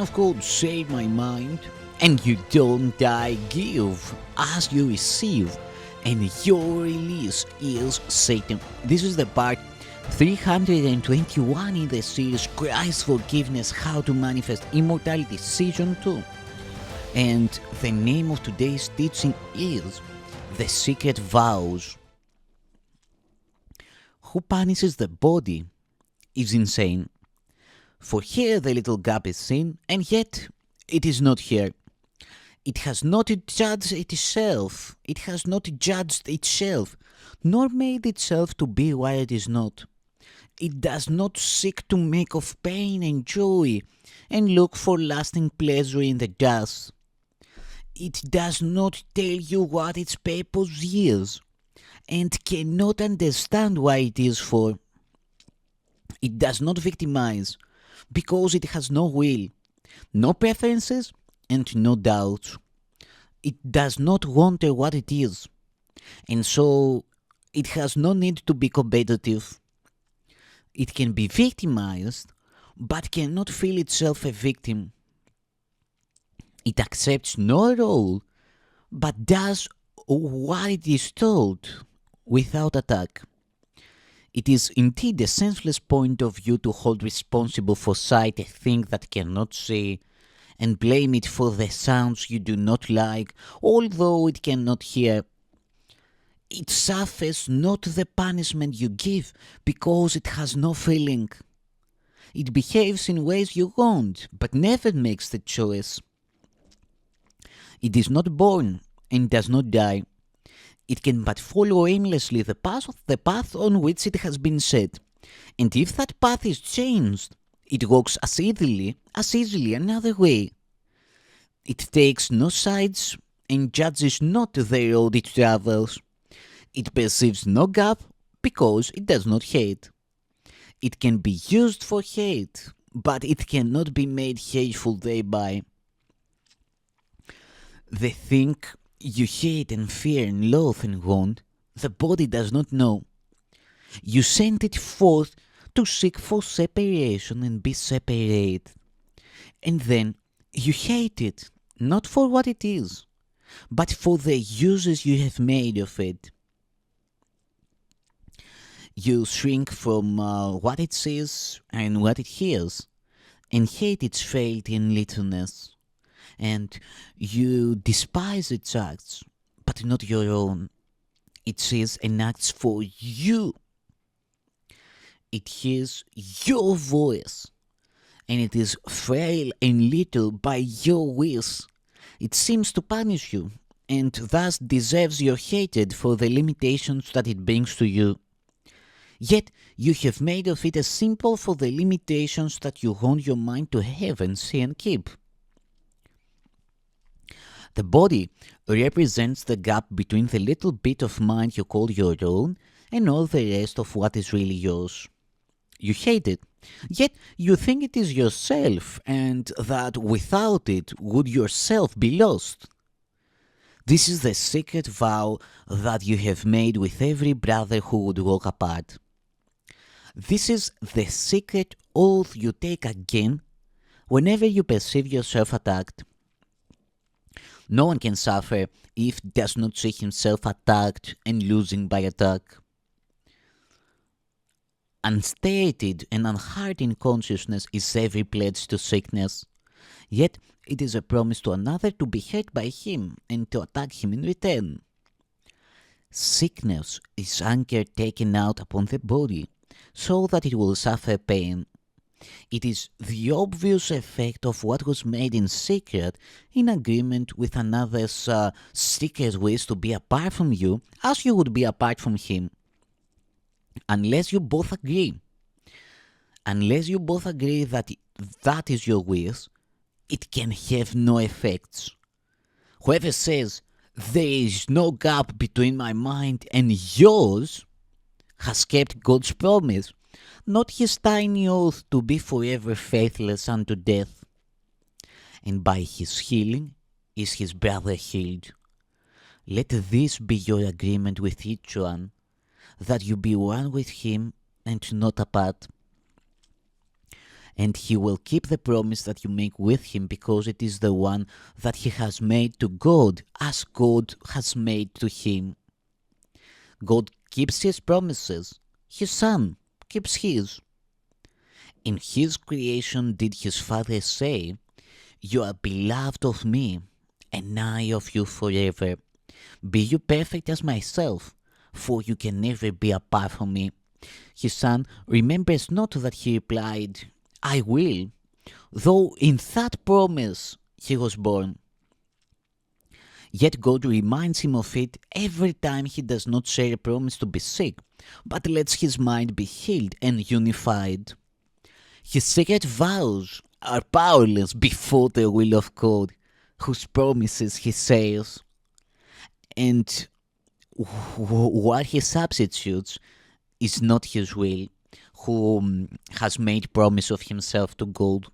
of God save my mind, and you don't die, give as you receive, and your release is Satan. This is the part 321 in the series Christ's Forgiveness, How to Manifest Immortality Season 2. And the name of today's teaching is The Secret Vows. Who punishes the body is insane. For here the little gap is seen, and yet it is not here. It has not judged itself. It has not judged itself, nor made itself to be where it is not. It does not seek to make of pain and joy, and look for lasting pleasure in the dust. It does not tell you what its purpose is, and cannot understand why it is for. It does not victimize, because it has no will, no preferences, and no doubts. It does not wonder what it is, and so it has no need to be competitive. It can be victimized, but cannot feel itself a victim. It accepts no role, but does what it is told without attack. It is indeed a senseless point of view to hold responsible for sight a thing that cannot see, and blame it for the sounds you do not like, although it cannot hear. It suffers not the punishment you give, because it has no feeling. It behaves in ways you want, but never makes the choice. It is not born, and does not die. It can but follow aimlessly the path on which it has been set, and if that path is changed, it walks as easily another way. It takes no sides and judges not the road it travels. It perceives no gap because it does not hate. It can be used for hate, but it cannot be made hateful thereby. The thing you hate and fear and loathe and want, the body does not know. You send it forth to seek for separation and be separated. And then you hate it, not for what it is, but for the uses you have made of it. You shrink from what it sees and what it hears, and hate its frailty and littleness. And you despise its acts, but not your own. It says and acts for you. It hears your voice, and it is frail and little by your wish. It seems to punish you, and thus deserves your hatred for the limitations that it brings to you. Yet you have made of it a symbol for the limitations that you want your mind to have and see and keep. The body represents the gap between the little bit of mind you call your own and all the rest of what is really yours. You hate it, yet you think it is yourself, and that without it would yourself be lost. This is the secret vow that you have made with every brother who would walk apart. This is the secret oath you take again whenever you perceive yourself attacked. No one can suffer if does not see himself attacked and losing by attack. Unstated and unheartened consciousness is every pledge to sickness, yet it is a promise to another to be hurt by him and to attack him in return. Sickness is anger taken out upon the body, so that it will suffer pain. It is the obvious effect of what was made in secret in agreement with another's secret wish to be apart from you as you would be apart from him. Unless you both agree. Unless you both agree that that is your wish, it can have no effects. Whoever says, there is no gap between my mind and yours, has kept God's promise, not his tiny oath to be forever faithless unto death. And by his healing is his brother healed. Let this be your agreement with each one, that you be one with him and not apart. and he will keep the promise that you make with him, because it is the one that he has made to God, as God has made to him. God keeps his promises. His Son keeps his. In his creation did his Father say, "You are beloved of me, and I of you forever. Be you perfect as myself, for you can never be apart from me." His Son remembers not that he replied, "I will," though in that promise he was born. Yet God reminds him of it every time he does not share a promise to be sick, but lets his mind be healed and unified. His sacred vows are powerless before the will of God, whose promises he says. And what he substitutes is not his will, who has made promise of himself to God.